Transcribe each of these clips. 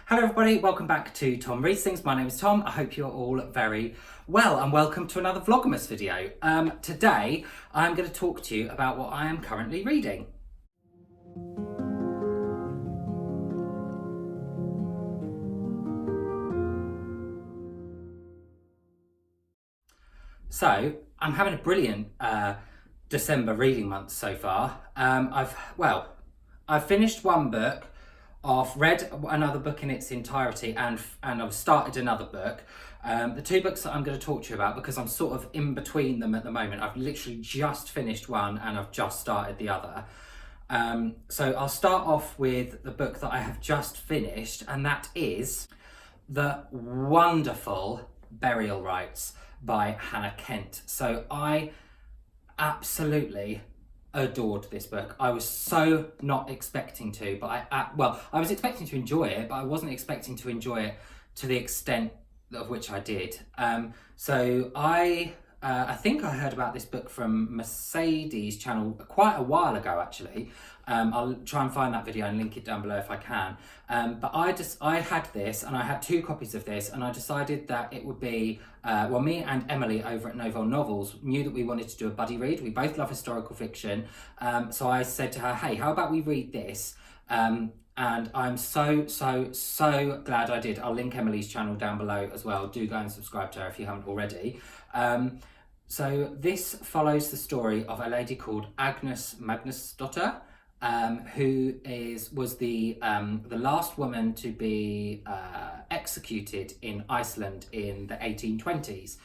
Hello everybody, welcome back to Tom Reads Things. My name is Tom. I hope you're all very well and welcome to another Vlogmas video. Today I'm going to talk to you about what I am currently reading. So I'm having a brilliant December reading month so far. I've finished one book. I've read another book in its entirety and I've started another book. The two books that I'm going to talk to you about, because I'm sort of in between them at the moment, I've literally just finished one and I've just started the other. So I'll start off with the book that I have just finished, and that is the wonderful Burial Rites by Hannah Kent. So I absolutely adored this book. I was so not expecting to, but I was expecting to enjoy it, but I wasn't expecting to enjoy it to the extent of which I did. So I think I heard about this book from Mercedes' channel quite a while ago, actually. I'll try and find that video and link it down below if I can. But I had this, and I had two copies of this, and I decided that it would be, me and Emily over at Novel Novels knew that we wanted to do a buddy read. We both love historical fiction. So I said to her, hey, how about we read this? And I'm so glad I did. I'll link Emily's channel down below as well. Do go and subscribe to her if you haven't already. So this follows the story of a lady called Agnes Magnusdóttir, who was the last woman to be executed in Iceland in the 1820s.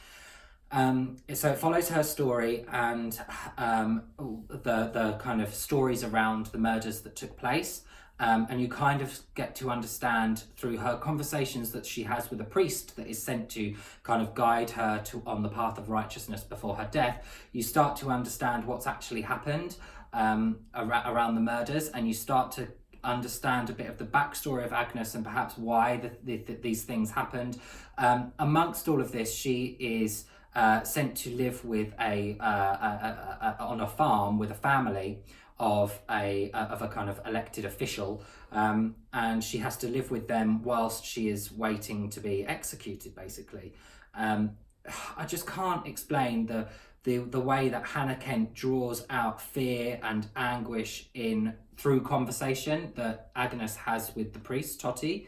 So it follows her story and the kind of stories around the murders that took place. And you kind of get to understand through her conversations that she has with a priest that is sent to kind of guide her on the path of righteousness before her death. You start to understand what's actually happened around the murders, and you start to understand a bit of the backstory of Agnes and perhaps why these things happened. Amongst all of this, she is sent to live with on a farm with a family of a kind of elected official, and she has to live with them whilst she is waiting to be executed, basically. I just can't explain the way that Hannah Kent draws out fear and anguish through conversation that Agnes has with the priest Totti.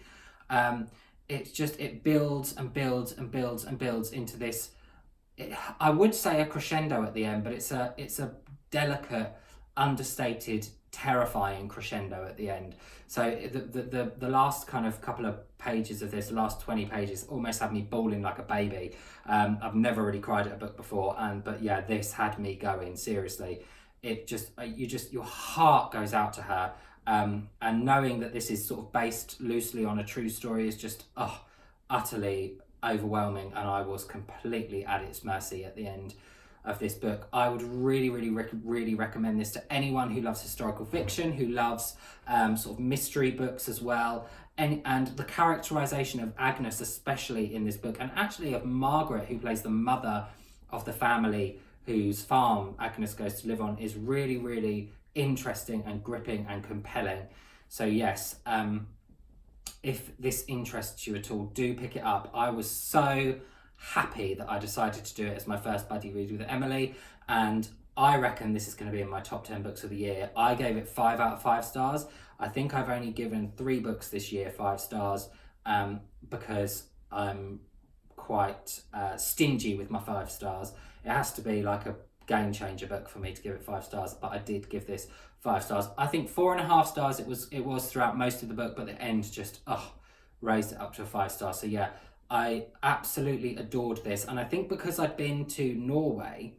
It builds and builds and builds and builds into this. I would say a crescendo at the end, but it's a delicate, understated, terrifying crescendo at the end. So the last kind of couple of pages of this, the last 20 pages, almost had me bawling like a baby. I've never really cried at a book before, but yeah, this had me going, seriously. It just, your heart goes out to her. And knowing that this is sort of based loosely on a true story is just utterly overwhelming, and I was completely at its mercy at the end of this book. I would really recommend this to anyone who loves historical fiction, who loves sort of mystery books as well, and the characterization of Agnes, especially in this book, and actually of Margaret, who plays the mother of the family whose farm Agnes goes to live on, is really interesting and gripping and compelling. So yes, if this interests you at all, do pick it up. I was so happy that I decided to do it as my first buddy read with Emily, and I reckon this is going to be in my top 10 books of the year. I gave it 5 out of 5 stars. I think I've only given 3 books this year 5 stars, because I'm quite stingy with my 5 stars. It has to be like a game changer book for me to give it 5 stars, but I did give this 5 stars. I think 4.5 stars it was throughout most of the book, but the end just raised it up to a 5 star. So yeah, I absolutely adored this. And I think because I'd been to Norway,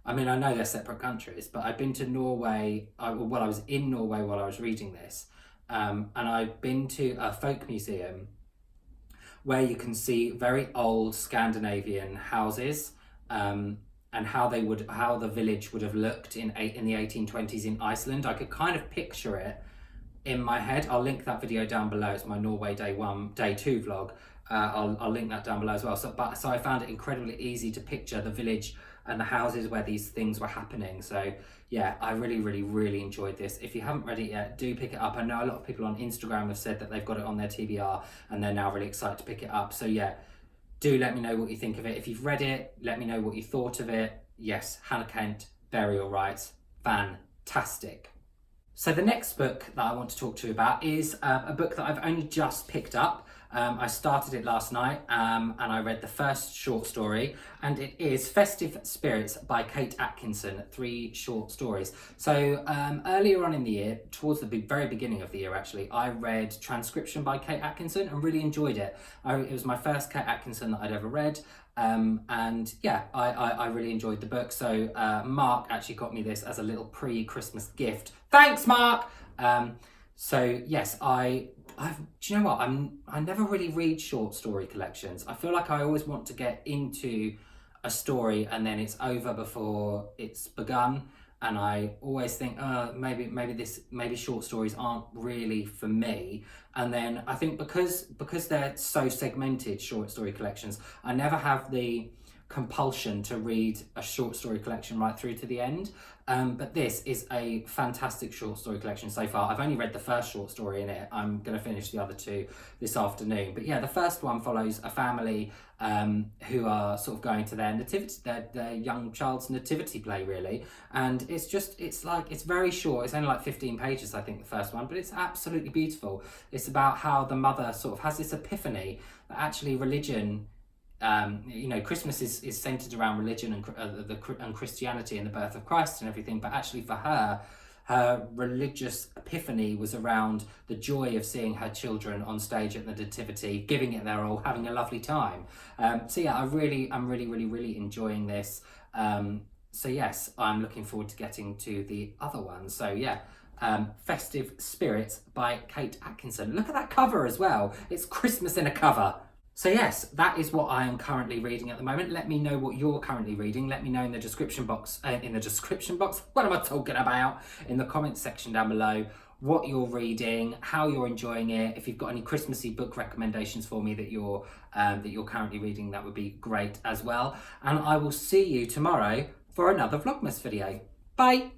I mean, I know they're separate countries, but I'd been to Norway, I was in Norway while I was reading this, and I'd been to a folk museum where you can see very old Scandinavian houses, and how the village would have looked in the 1820s in Iceland. I could kind of picture it in my head. I'll link that video down below. It's my Norway day 2 vlog. I'll link that down below as well. So I found it incredibly easy to picture the village and the houses where these things were happening. So yeah, I really enjoyed this. If you haven't read it yet, do pick it up. I know a lot of people on Instagram have said that they've got it on their TBR and they're now really excited to pick it up. So yeah, do let me know what you think of it. If you've read it, let me know what you thought of it. Yes, Hannah Kent, Burial Rites, fantastic. So the next book that I want to talk to you about is a book that I've only just picked up. I started it last night and I read the first short story, and it is Festive Spirits by Kate Atkinson, 3 short stories. So earlier on in the year, towards the very beginning of the year actually, I read Transcription by Kate Atkinson and really enjoyed it. It was my first Kate Atkinson that I'd ever read. And yeah, I really enjoyed the book. So Mark actually got me this as a little pre-Christmas gift. Thanks, Mark! So yes, do you know what? I never really read short story collections. I feel like I always want to get into a story and then it's over before it's begun. And I always think, maybe short stories aren't really for me. And then I think because they're so segmented, short story collections, I never have the compulsion to read a short story collection right through to the end. But this is a fantastic short story collection so far. I've only read the first short story in it. I'm going to finish the other 2 this afternoon. But yeah, the first one follows a family who are sort of going to their nativity, their young child's nativity play, really. And it's very short. It's only like 15 pages, I think, the first one, but it's absolutely beautiful. It's about how the mother sort of has this epiphany that actually religion, Christmas is centered around religion and Christianity and the birth of Christ and everything, but actually for her religious epiphany was around the joy of seeing her children on stage at the nativity, giving it their all, having a lovely time. So yeah, I'm really enjoying this. So yes, I'm looking forward to getting to the other one. So yeah, Festive Spirits by Kate Atkinson. Look at that cover as well. It's Christmas in a cover. So yes, that is what I am currently reading at the moment. Let me know what you're currently reading. Let me know in the description box. What am I talking about? In the comments section down below, what you're reading, how you're enjoying it. If you've got any Christmassy book recommendations for me that you're currently reading, that would be great as well. And I will see you tomorrow for another Vlogmas video. Bye.